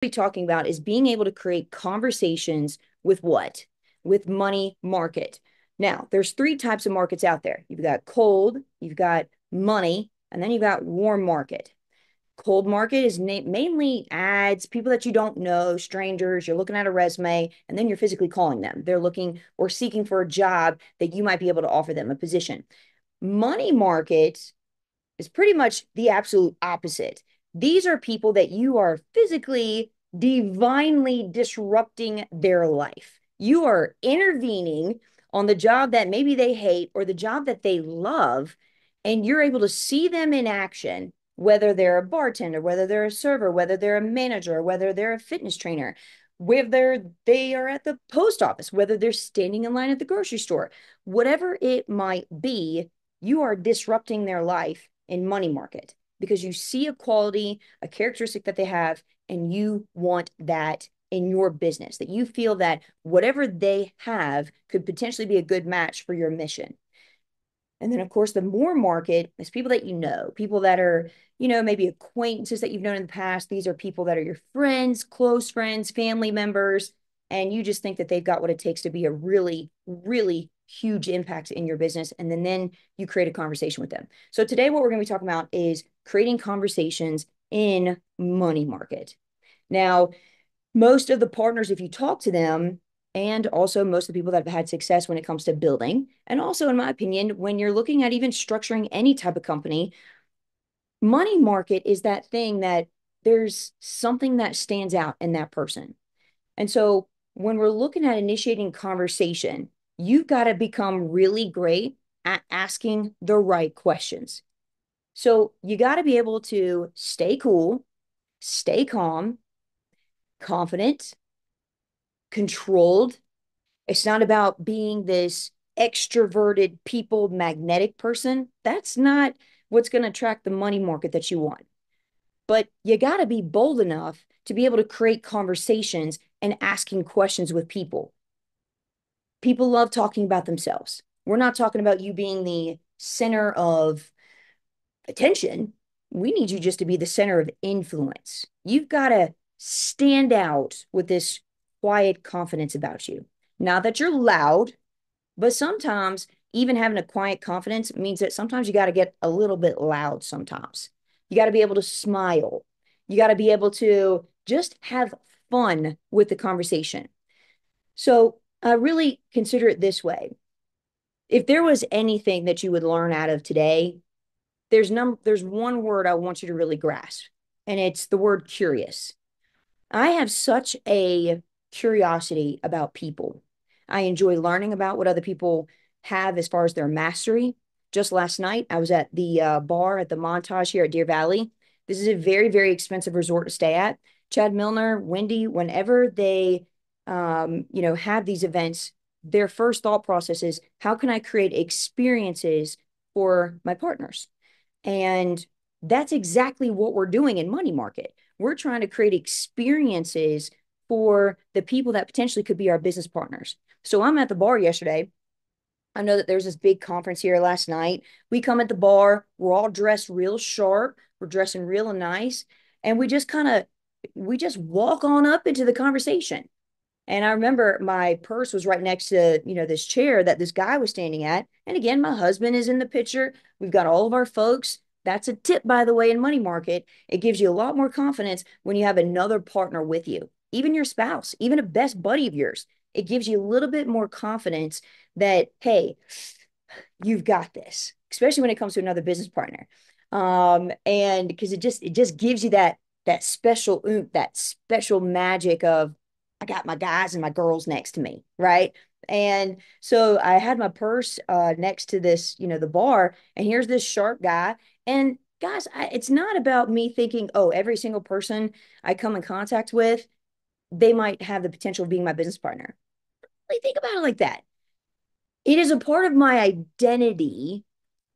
Be talking about is being able to create conversations with what? With money market. Now, there's three types of markets out there. You've got cold, you've got money, and then you've got warm market. Cold market is mainly ads, people that you don't know, strangers. You're looking at a resume, and then you're physically calling them. They're looking or seeking for a job that you might be able to offer them a position. Money market is pretty much the absolute opposite. These are people that you are physically, divinely disrupting their life. You are intervening on the job that maybe they hate or the job that they love, and you're able to see them in action, whether they're a bartender, whether they're a server, whether they're a manager, whether they're a fitness trainer, whether they are at the post office, whether they're standing in line at the grocery store, whatever it might be, you are disrupting their life in money market because you see a quality, a characteristic that they have, and you want that in your business, that you feel that whatever they have could potentially be a good match for your mission. And then, of course, the more market is people that you know, people that are, maybe acquaintances that you've known in the past. These are people that are your friends, close friends, family members, and you just think that they've got what it takes to be a really, really huge impact in your business. And then you create a conversation with them. So today, what we're going to be talking about is creating conversations in money market. Now, most of the partners, if you talk to them, and also most of the people that have had success when it comes to building, and also, in my opinion, when you're looking at even structuring any type of company, money market is that thing that there's something that stands out in that person. And so when we're looking at initiating conversation, you've got to become really great at asking the right questions. So you got to be able to stay cool, stay calm, confident, controlled. It's not about being this extroverted, people magnetic person. That's not what's going to attract the money market that you want. But you got to be bold enough to be able to create conversations and asking questions with people. People love talking about themselves. We're not talking about you being the center of attention. We need you just to be the center of influence. You've got to stand out with this quiet confidence about you. Not that you're loud, but sometimes even having a quiet confidence means that sometimes you got to get a little bit loud sometimes. You got to be able to smile. You got to be able to just have fun with the conversation. So I really consider it this way. If there was anything that you would learn out of today, there's one word I want you to really grasp, and it's the word curious. I have such a curiosity about people. I enjoy learning about what other people have as far as their mastery. Just last night, I was at the bar at the Montage here at Deer Valley. This is a very, very expensive resort to stay at. Chad Milner, Wendy, whenever they, have these events, their first thought process is, how can I create experiences for my partners? And that's exactly what we're doing in Money Market. We're trying to create experiences for the people that potentially could be our business partners. So I'm at the bar yesterday. I know that there's this big conference here last night. We come at the bar, we're all dressed real sharp, we're dressing real nice, and we just walk on up into the conversation. And I remember my purse was right next to, this chair that this guy was standing at. And again, my husband is in the picture. We've got all of our folks. That's a tip, by the way, in money market. It gives you a lot more confidence when you have another partner with you, even your spouse, even a best buddy of yours. It gives you a little bit more confidence that, hey, you've got this, especially when it comes to another business partner. And because it just gives you that special oomph, that special magic of, I got my guys and my girls next to me, right? And so I had my purse next to this, the bar, and here's this sharp guy. And guys, it's not about me thinking, oh, every single person I come in contact with, they might have the potential of being my business partner. Like, think about it like that. It is a part of my identity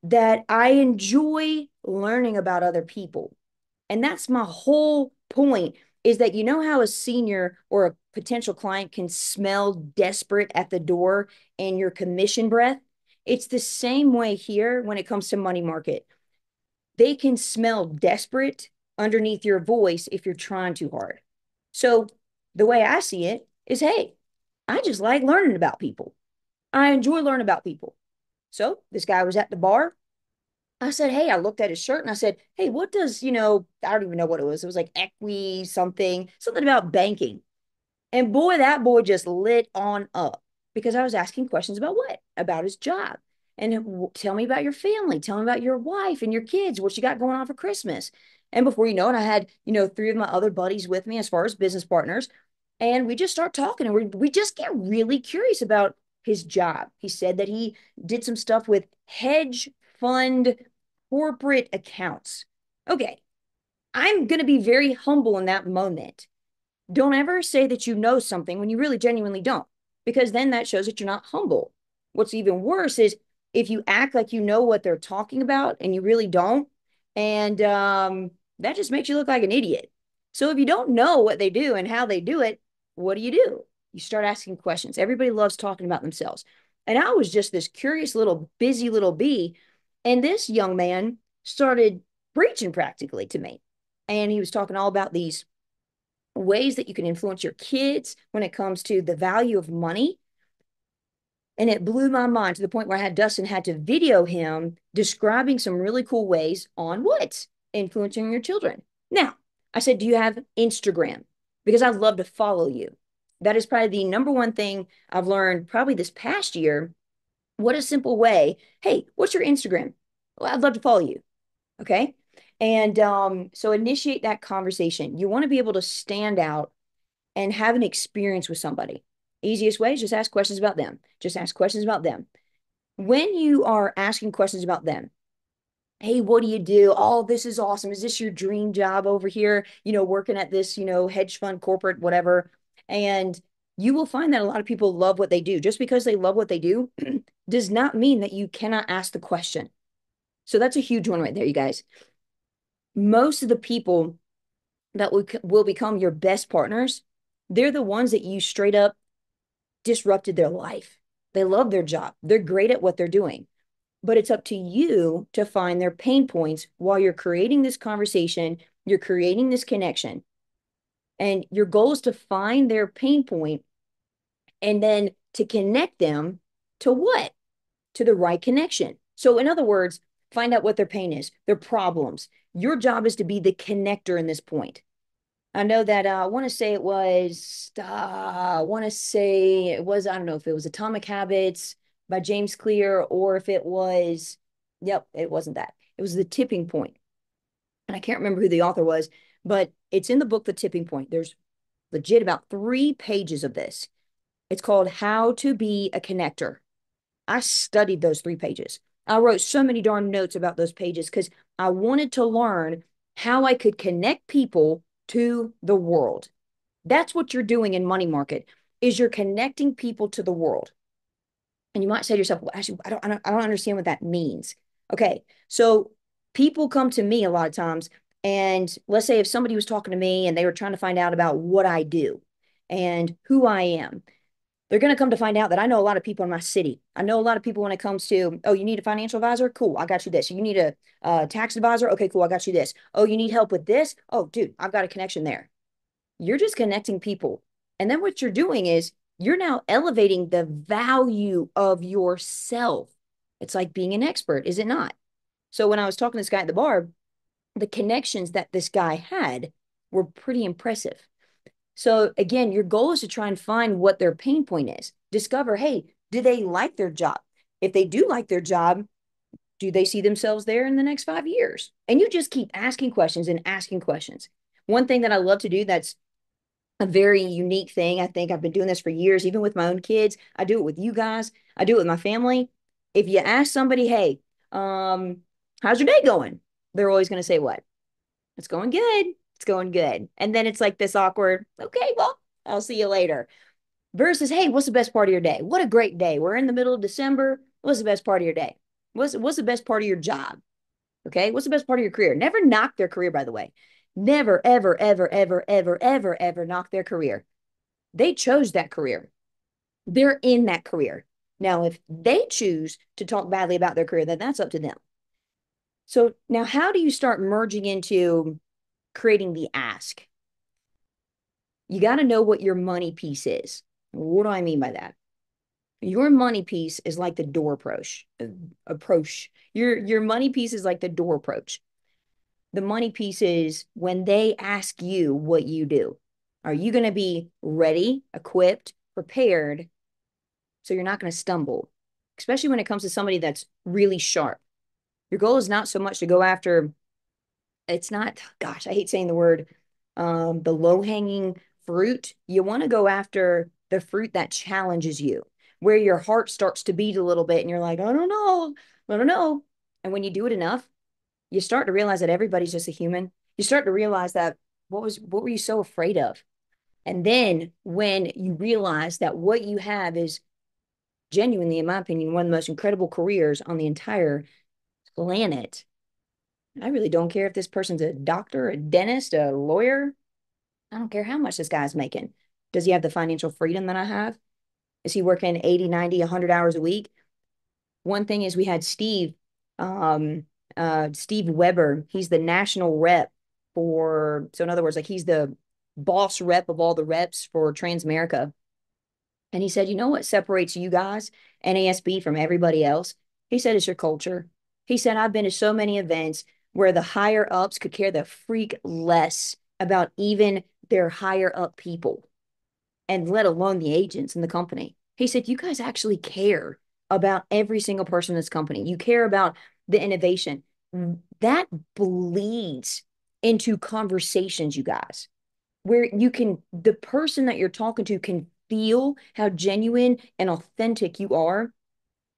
that I enjoy learning about other people. And that's my whole point, is that how a senior or a potential client can smell desperate at the door and your commission breath? It's the same way here when it comes to money market. They can smell desperate underneath your voice if you're trying too hard. So the way I see it is, hey, I just like learning about people. I enjoy learning about people. So this guy was at the bar. I said, hey, I looked at his shirt and I said, hey, what does, I don't even know what it was. It was like equi something about banking. And boy, that boy just lit on up because I was asking questions about what? About his job. And tell me about your family. Tell me about your wife and your kids, what you got going on for Christmas. And before you know it, I had, three of my other buddies with me as far as business partners. And we just start talking and we just get really curious about his job. He said that he did some stuff with hedge fund corporate accounts. Okay, I'm going to be very humble in that moment. Don't ever say that you know something when you really genuinely don't, because then that shows that you're not humble. What's even worse is if you act like you know what they're talking about and you really don't, and that just makes you look like an idiot. So if you don't know what they do and how they do it, what do? You start asking questions. Everybody loves talking about themselves. And I was just this curious little busy little bee. And this young man started preaching practically to me. And he was talking all about these ways that you can influence your kids when it comes to the value of money. And it blew my mind to the point where I had Dustin had to video him describing some really cool ways on what? Influencing your children. Now, I said, do you have Instagram? Because I'd love to follow you. That is probably the number one thing I've learned probably this past year. What a simple way. Hey, what's your Instagram? Well, I'd love to follow you. Okay. And so initiate that conversation. You want to be able to stand out and have an experience with somebody. Easiest way is just ask questions about them. Just ask questions about them. When you are asking questions about them, hey, what do you do? Oh, this is awesome. Is this your dream job over here? Working at this, hedge fund, corporate, whatever. And you will find that a lot of people love what they do. Just because they love what they do does not mean that you cannot ask the question. So that's a huge one right there, you guys. Most of the people that will become your best partners, they're the ones that you straight up disrupted their life. They love their job. They're great at what they're doing. But it's up to you to find their pain points while you're creating this conversation, you're creating this connection. And your goal is to find their pain point and then to connect them to what? To the right connection. So, in other words, find out what their pain is, their problems. Your job is to be the connector in this point. I know that I want to say it was, I want to say it was, I don't know if it was Atomic Habits by James Clear or if it was, yep, it wasn't that. It was The Tipping Point. And I can't remember who the author was, but it's in the book, The Tipping Point. There's legit about 3 pages of this. It's called How to Be a Connector. I studied those 3 pages. I wrote so many darn notes about those pages because I wanted to learn how I could connect people to the world. That's what you're doing in money market is you're connecting people to the world. And you might say to yourself, well, actually, I don't understand what that means. Okay. So people come to me a lot of times. And let's say if somebody was talking to me and they were trying to find out about what I do and who I am, they're going to come to find out that I know a lot of people in my city. I know a lot of people when it comes to, oh, you need a financial advisor? Cool, I got you this. You need a tax advisor? Okay, cool, I got you this. Oh, you need help with this? Oh, dude, I've got a connection there. You're just connecting people. And then what you're doing is you're now elevating the value of yourself. It's like being an expert, is it not? So when I was talking to this guy at the bar, the connections that this guy had were pretty impressive. So again, your goal is to try and find what their pain point is. Discover, hey, do they like their job? If they do like their job, do they see themselves there in the next 5 years? And you just keep asking questions and asking questions. One thing that I love to do that's a very unique thing. I think I've been doing this for years, even with my own kids. I do it with you guys. I do it with my family. If you ask somebody, hey, how's your day going? They're always going to say what? It's going good. It's going good. And then it's like this awkward, okay, well, I'll see you later. Versus, hey, what's the best part of your day? What a great day. We're in the middle of December. What's the best part of your day? What's the best part of your job? Okay. What's the best part of your career? Never knock their career, by the way. Never, ever, ever, ever, ever, ever, ever knock their career. They chose that career. They're in that career. Now, if they choose to talk badly about their career, then that's up to them. So now how do you start merging into creating the ask? You got to know what your money piece is. What do I mean by that? Your money piece is like the door approach. Your money piece is like the door approach. The money piece is when they ask you what you do. Are you going to be ready, equipped, prepared so you're not going to stumble? Especially when it comes to somebody that's really sharp. Your goal is not so much to go after, it's not, gosh, I hate saying the word, the low hanging fruit. You want to go after the fruit that challenges you, where your heart starts to beat a little bit and you're like, I don't know, I don't know. And when you do it enough, you start to realize that everybody's just a human. You start to realize that what were you so afraid of? And then when you realize that what you have is genuinely, in my opinion, one of the most incredible careers on the entire planet. I really don't care if this person's a doctor, a dentist, a lawyer. I don't care how much this guy's making. Does he have the financial freedom that I have? Is he working 80, 90, 100 hours a week? One thing is we had um, Steve Weber. He's the national rep for, so in other words, like he's the boss rep of all the reps for Transamerica. And he said, you know what separates you guys, NASB, from everybody else? He said, it's your culture. He said, I've been to so many events where the higher ups could care the freak less about even their higher up people, and let alone the agents in the company. He said, you guys actually care about every single person in this company. You care about the innovation. That bleeds into conversations, you guys, where you can, the person that you're talking to can feel how genuine and authentic you are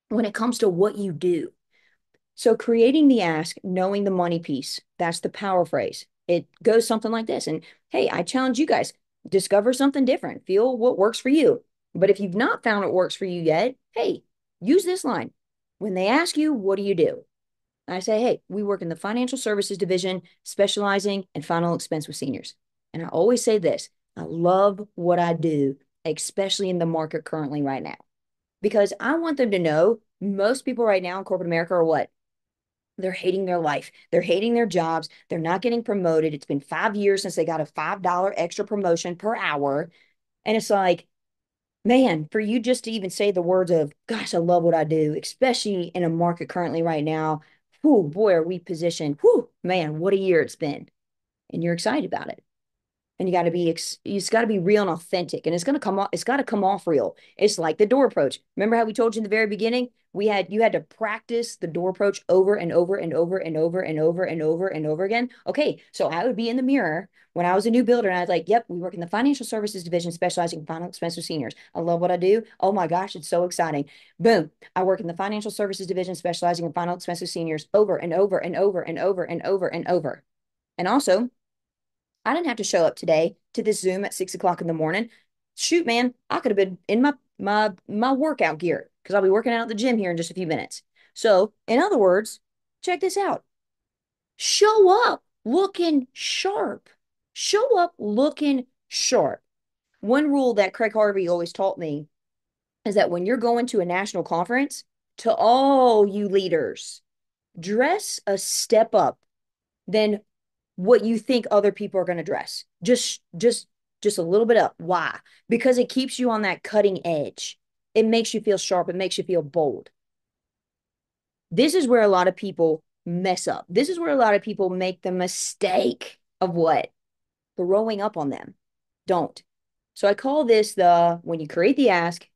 when it comes to what you do. So creating the ask, knowing the money piece, that's the power phrase. It goes something like this. And hey, I challenge you guys, discover something different, feel what works for you. But if you've not found what works for you yet, hey, use this line. When they ask you, what do you do? I say, hey, we work in the financial services division, specializing in final expense with seniors. And I always say this, I love what I do, especially in the market currently right now, because I want them to know most people right now in corporate America are what? They're hating their life. They're hating their jobs. They're not getting promoted. It's been 5 years since they got a $5 extra promotion per hour. And it's like, man, for you just to even say the words of, gosh, I love what I do, especially in a market currently right now. Whoo, boy, are we positioned. Whoo, man, what a year it's been. And you're excited about it. And you got to be, it's got to be real and authentic. And it's going to come off, it's got to come off real. It's like the door approach. Remember how we told you in the very beginning? You had to practice the door approach over and over and over and over and over and over and over again. Okay. So I would be in the mirror when I was a new builder and I was like, yep, we work in the financial services division, specializing in final expense with seniors. I love what I do. Oh my gosh, it's so exciting. Boom. I work in the financial services division, specializing in final expense with seniors over and over and over and over and over and over. And also, I didn't have to show up today to this Zoom at 6 o'clock in the morning. Shoot, man, I could have been in my workout gear because I'll be working out at the gym here in just a few minutes. So, in other words, check this out. Show up looking sharp. Show up looking sharp. One rule that Craig Harvey always taught me is that when you're going to a national conference, to all you leaders, dress a step up than what you think other people are going to dress. Just a little bit up. Why? Because it keeps you on that cutting edge. It makes you feel sharp. It makes you feel bold. This is where a lot of people mess up. This is where a lot of people make the mistake of what? Throwing up on them. Don't. So I call this the, when you create the ask,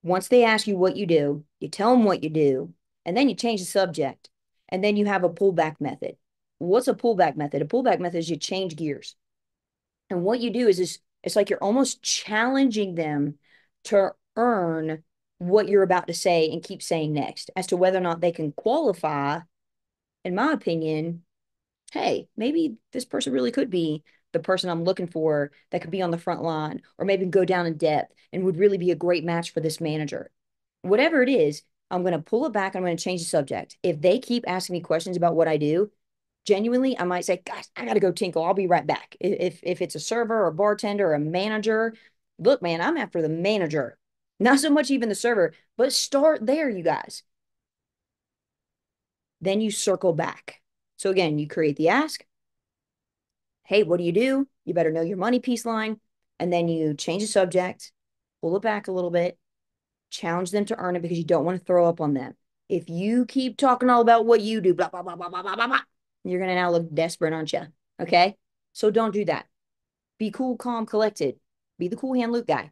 once they ask you what you tell them what you do, and then you change the subject. And then you have a pullback method. What's a pullback method? A pullback method is you change gears. And what you do is it's like you're almost challenging them to earn what you're about to say and keep saying next as to whether or not they can qualify. In my opinion, hey, maybe this person really could be the person I'm looking for that could be on the front line, or maybe go down in depth and would really be a great match for this manager. Whatever it is, I'm going to pull it back. I'm going to change the subject. If they keep asking me questions about what I do, genuinely, I might say, gosh, I got to go tinkle. I'll be right back. If it's a server or a bartender or a manager, look, man, I'm after the manager, not so much even the server, but start there, you guys. Then you circle back. So again, you create the ask. Hey, what do you do? You better know your money piece line. And then you change the subject, pull it back a little bit, challenge them to earn it because you don't want to throw up on them. If you keep talking all about what you do, blah, blah, blah, blah, blah, blah, blah, blah, you're going to now look desperate, aren't you? Okay. So don't do that. Be cool, calm, collected. Be the cool hand Luke guy.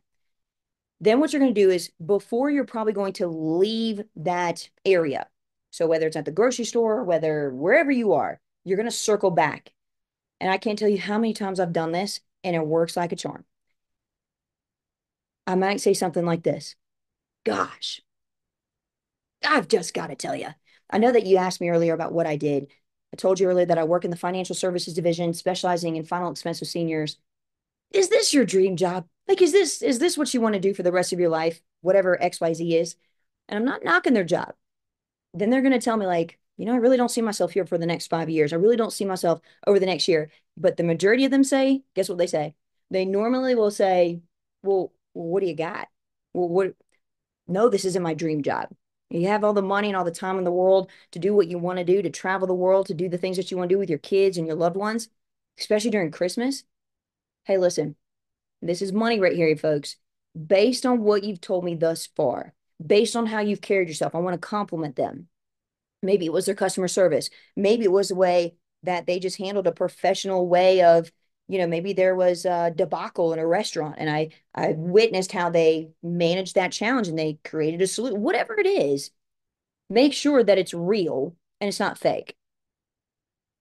Then what you're going to do is before you're probably going to leave that area. So whether it's at the grocery store, whether wherever you are, you're going to circle back. And I can't tell you how many times I've done this and it works like a charm. I might say something like this. Gosh, I've just got to tell you. I know that you asked me earlier about what I did. I told you earlier that I work in the financial services division, specializing in final expense with seniors. Is this your dream job? Like, is this what you want to do for the rest of your life? Whatever XYZ is. And I'm not knocking their job. Then they're going to tell me, like, I really don't see myself here for the next 5 years. I really don't see myself over the next year. But the majority of them say, guess what they say? They normally will say, well, what do you got? Well, what? No, this isn't my dream job. You have all the money and all the time in the world to do what you want to do, to travel the world, to do the things that you want to do with your kids and your loved ones, especially during Christmas. Hey, listen, this is money right here, folks. Based on what you've told me thus far, based on how you've carried yourself, I want to compliment them. Maybe it was their customer service. Maybe it was the way that they just handled a professional way of, maybe there was a debacle in a restaurant and I witnessed how they managed that challenge and they created a solution. Whatever it is, make sure that it's real and it's not fake.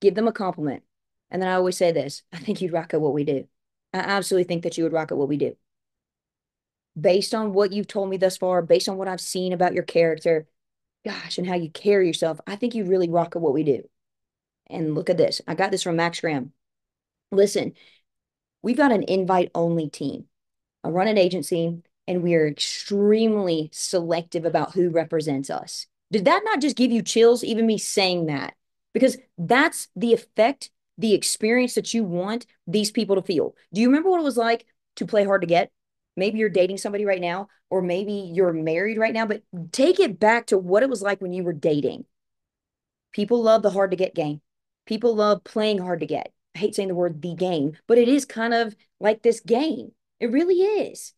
Give them a compliment. And then I always say this, I think you'd rock at what we do. I absolutely think that you would rock at what we do. Based on what you've told me thus far, based on what I've seen about your character, gosh, and how you carry yourself, I think you really rock at what we do. And look at this. I got this from Max Graham. Listen, we've got an invite only team. I run an agency and we are extremely selective about who represents us. Did that not just give you chills, even me saying that? Because that's the effect, the experience that you want these people to feel. Do you remember what it was like to play hard to get? Maybe you're dating somebody right now, or maybe you're married right now, but take it back to what it was like when you were dating. People love the hard to get game. People love playing hard to get. I hate saying the word the game, but it is kind of like this game. It really is.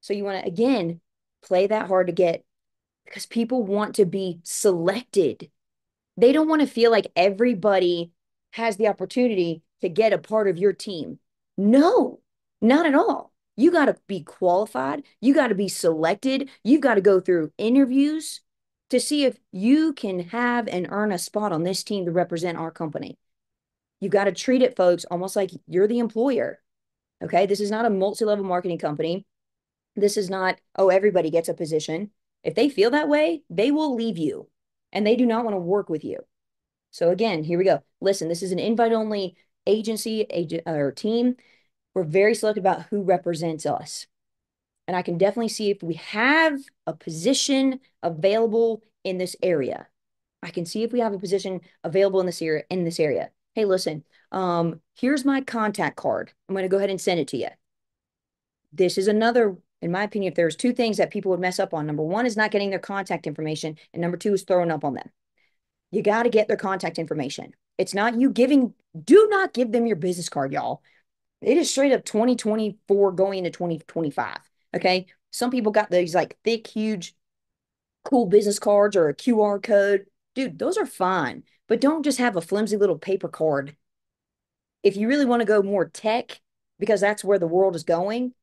So you want to, again, play that hard to get because people want to be selected. They don't want to feel like everybody has the opportunity to get a part of your team. No, not at all. You got to be qualified. You got to be selected. You've got to go through interviews to see if you can have and earn a spot on this team to represent our company. You got to treat it, folks, almost like you're the employer. Okay. This is not a multi-level marketing company. This is not, oh, everybody gets a position. If they feel that way, they will leave you and they do not want to work with you. So again, here we go. Listen, this is an invite only agency or team. We're very selective about who represents us. And I can definitely see if we have a position available in this area. I can see if we have a position available in this area. Hey, listen, here's my contact card. I'm going to go ahead and send it to you. This is another, in my opinion, if there's two things that people would mess up on, number one is not getting their contact information, and number two is throwing up on them. You got to get their contact information. It's not you giving, do not give them your business card, y'all. It is straight up 2024 going into 2025. Okay. Some people got these like thick, huge, cool business cards or a QR code. Dude, those are fine, but don't just have a flimsy little paper card. If you really want to go more tech, because that's where the world is going,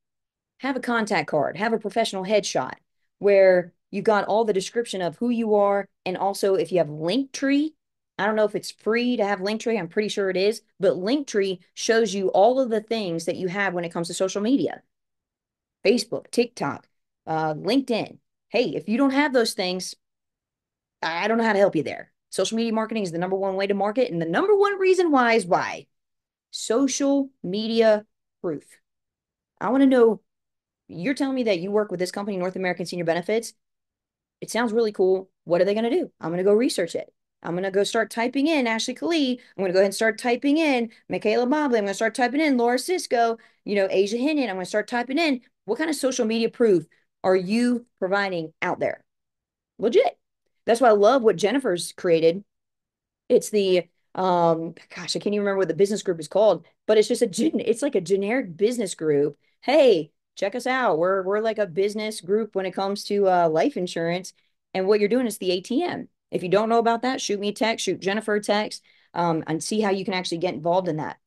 have a contact card, have a professional headshot where you've got all the description of who you are. And also, if you have Linktree, I don't know if it's free to have Linktree. I'm pretty sure it is, but Linktree shows you all of the things that you have when it comes to social media, Facebook, TikTok, LinkedIn. Hey, if you don't have those things, I don't know how to help you there. Social media marketing is the number one way to market. And the number one reason why is why? Social media proof. I want to know, you're telling me that you work with this company, North American Senior Benefits. It sounds really cool. What are they going to do? I'm going to go research it. I'm going to go start typing in Ashley Colie. I'm going to go ahead and start typing in Michaela Mobley. I'm going to start typing in Laura Cisco, Asia Hennon. I'm going to start typing in what kind of social media proof are you providing out there? Legit. That's why I love what Jennifer's created. It's the Gosh, I can't even remember what the business group is called, but it's just it's like a generic business group. Hey, check us out. We're like a business group when it comes to life insurance. And what you're doing is the ATM. If you don't know about that, shoot me a text, shoot Jennifer a text, and see how you can actually get involved in that.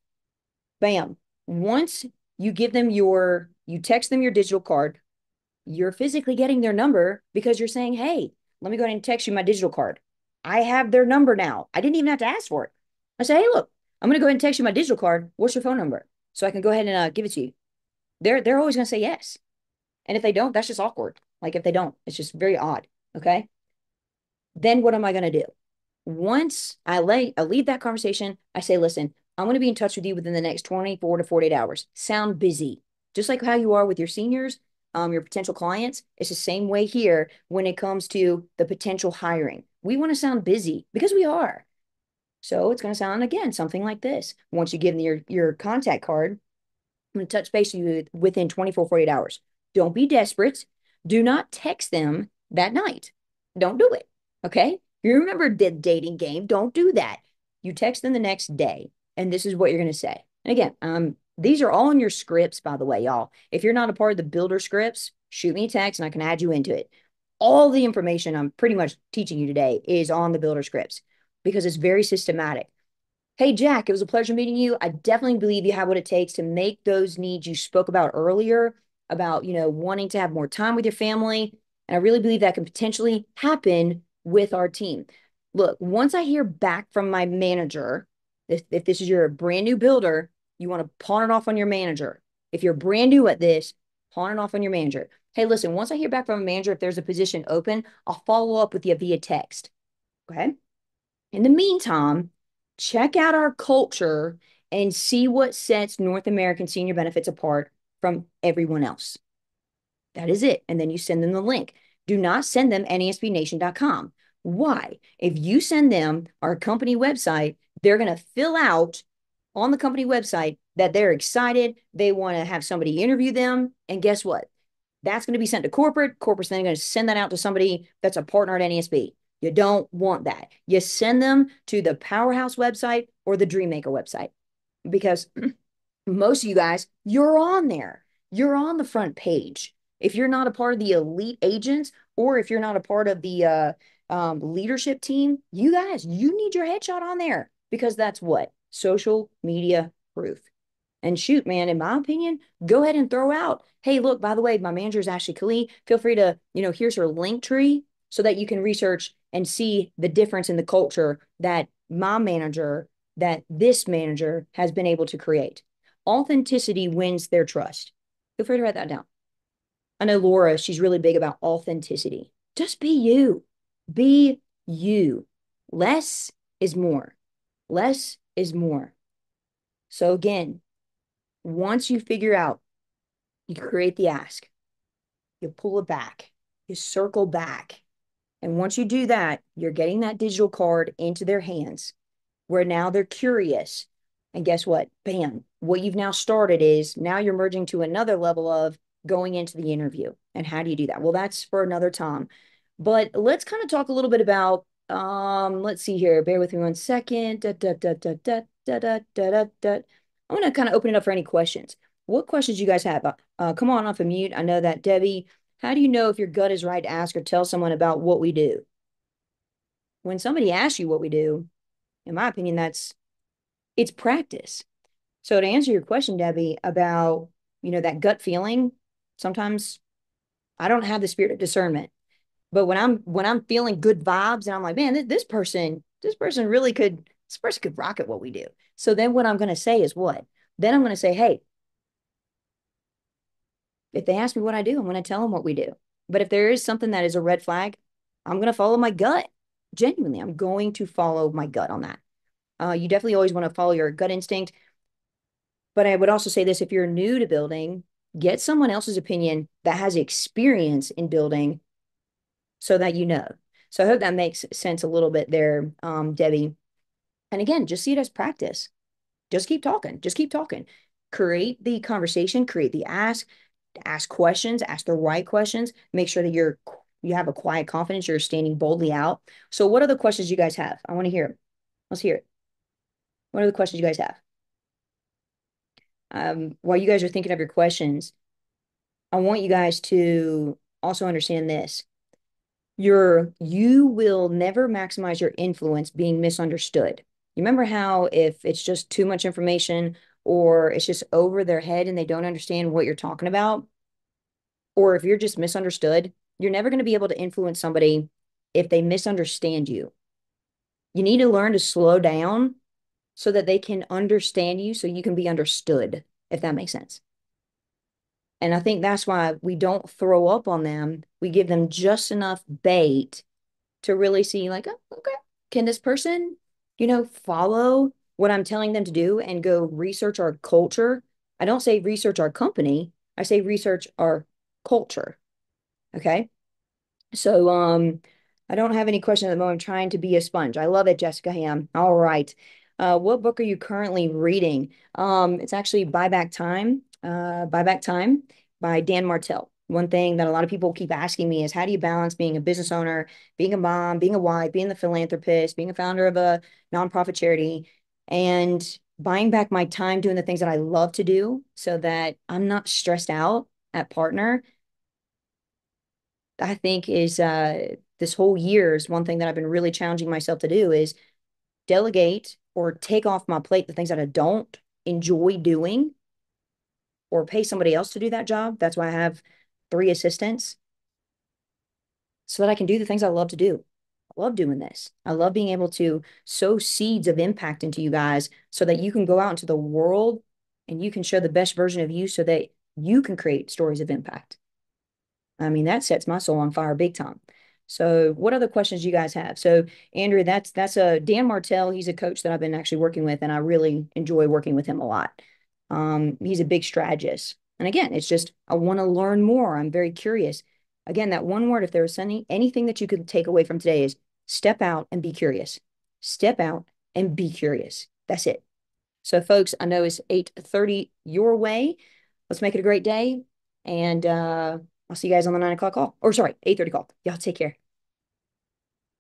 Bam. Once you text them your digital card, you're physically getting their number because you're saying, hey, let me go ahead and text you my digital card. I have their number now. I didn't even have to ask for it. I say, hey, look, I'm going to go ahead and text you my digital card. What's your phone number? So I can go ahead and give it to you. They're always going to say yes. And if they don't, that's just awkward. Like if they don't, it's just very odd. Okay. Then what am I going to do? Once I leave that conversation, I say, listen, I'm going to be in touch with you within the next 24 to 48 hours. Sound busy. Just like how you are with your seniors, your potential clients. It's the same way here when it comes to the potential hiring. We want to sound busy because we are. So it's going to sound again something like this. Once you give them your contact card, I'm going to touch base with you within 24, 48 hours. Don't be desperate. Do not text them that night. Don't do it. Okay. You remember the dating game. Don't do that. You text them the next day, and this is what you're going to say. And again, these are all in your scripts, by the way, y'all. If you're not a part of the builder scripts, shoot me a text and I can add you into it. All the information I'm pretty much teaching you today is on the builder scripts because it's very systematic. Hey, Jack, it was a pleasure meeting you. I definitely believe you have what it takes to make those needs you spoke about earlier about, wanting to have more time with your family. And I really believe that can potentially happen with our team. Look, once I hear back from my manager, if this is your brand new builder, you want to pawn it off on your manager. If you're brand new at this, pawn it off on your manager. Hey, listen, once I hear back from a manager, if there's a position open, I'll follow up with you via text. Okay. In the meantime, check out our culture and see what sets North American senior benefits apart from everyone else. That is it. And then you send them the link. Do not send them nasbnation.com. Why? If you send them our company website, they're going to fill out on the company website that they're excited. They want to have somebody interview them. And guess what? That's going to be sent to corporate. Corporate's then going to send that out to somebody that's a partner at NASB. You don't want that. You send them to the Powerhouse website or the Dreammaker website because most of you guys, you're on there. You're on the front page. If you're not a part of the elite agents or if you're not a part of the leadership team, you guys, you need your headshot on there because that's what social media proof. And shoot, man, in my opinion, go ahead and throw out, hey, look, by the way, my manager is Ashley Colie. Feel free to, here's her link tree so that you can research and see the difference in the culture that that this manager has been able to create. Authenticity wins their trust. Feel free to write that down. I know Laura, she's really big about authenticity. Just be you. Be you. Less is more. Less is more. So again, once you figure out, you create the ask, you pull it back, you circle back. And once you do that, you're getting that digital card into their hands where now they're curious. And guess what? Bam. What you've now started is now you're merging to another level of going into the interview. And how do you do that? Well, that's for another time. But let's kind of talk a little bit about, let's see here. Bear with me one second. Da, da, da, da, da, da, da, da, da, da. I'm going to kind of open it up for any questions. What questions you guys have? Come on off of mute. I know that, Debbie. How do you know if your gut is right to ask or tell someone about what we do? When somebody asks you what we do, in my opinion, it's practice. So to answer your question, Debbie, about, that gut feeling, sometimes I don't have the spirit of discernment. But when I'm feeling good vibes and I'm like, man, this person could rock at what we do. So then what I'm going to say is what? Then I'm going to say, hey, if they ask me what I do, I'm going to tell them what we do. But if there is something that is a red flag, I'm going to follow my gut. Genuinely, I'm going to follow my gut on that. You definitely always want to follow your gut instinct. But I would also say this, if you're new to building, get someone else's opinion that has experience in building so that you know. So I hope that makes sense a little bit there, Debbie. And again, just see it as practice. Just keep talking. Just keep talking. Create the conversation, create the ask questions, ask the right questions. Make sure that you have a quiet confidence, you're standing boldly out. So what are the questions you guys have? I want to hear it. Let's hear it. What are the questions you guys have? While you guys are thinking of your questions, I want you guys to also understand this. You will never maximize your influence being misunderstood. You remember how if it's just too much information or it's just over their head and they don't understand what you're talking about, or if you're just misunderstood, you're never going to be able to influence somebody if they misunderstand you. You need to learn to slow down so that they can understand you so you can be understood, if that makes sense. And I think that's why we don't throw up on them. We give them just enough bait to really see, like, oh, okay, can this person, follow what I'm telling them to do and go research our culture? I don't say research our company, I say research our culture. Okay. So I don't have any questions at the moment. I'm trying to be a sponge. I love it, Jessica Ham. All right. What book are you currently reading? It's actually Buy Back Time by Dan Martell. One thing that a lot of people keep asking me is how do you balance being a business owner, being a mom, being a wife, being the philanthropist, being a founder of a nonprofit charity, and buying back my time doing the things that I love to do so that I'm not stressed out at partner. I think is this whole year is one thing that I've been really challenging myself to do is delegate or take off my plate the things that I don't enjoy doing or pay somebody else to do that job. That's why I have three assistants so that I can do the things I love to do. I love doing this. I love being able to sow seeds of impact into you guys so that you can go out into the world and you can show the best version of you so that you can create stories of impact. I mean, that sets my soul on fire big time. So, what other questions do you guys have? So, Andrew, that's a Dan Martell. He's a coach that I've been actually working with, and I really enjoy working with him a lot. He's a big strategist, and again, it's just I want to learn more. I'm very curious. Again, that one word, if there was anything that you could take away from today, is step out and be curious. Step out and be curious. That's it. So, folks, I know it's 8:30 your way. Let's make it a great day, and I'll see you guys on the 9 o'clock call. Or sorry, 8:30 call. Y'all take care.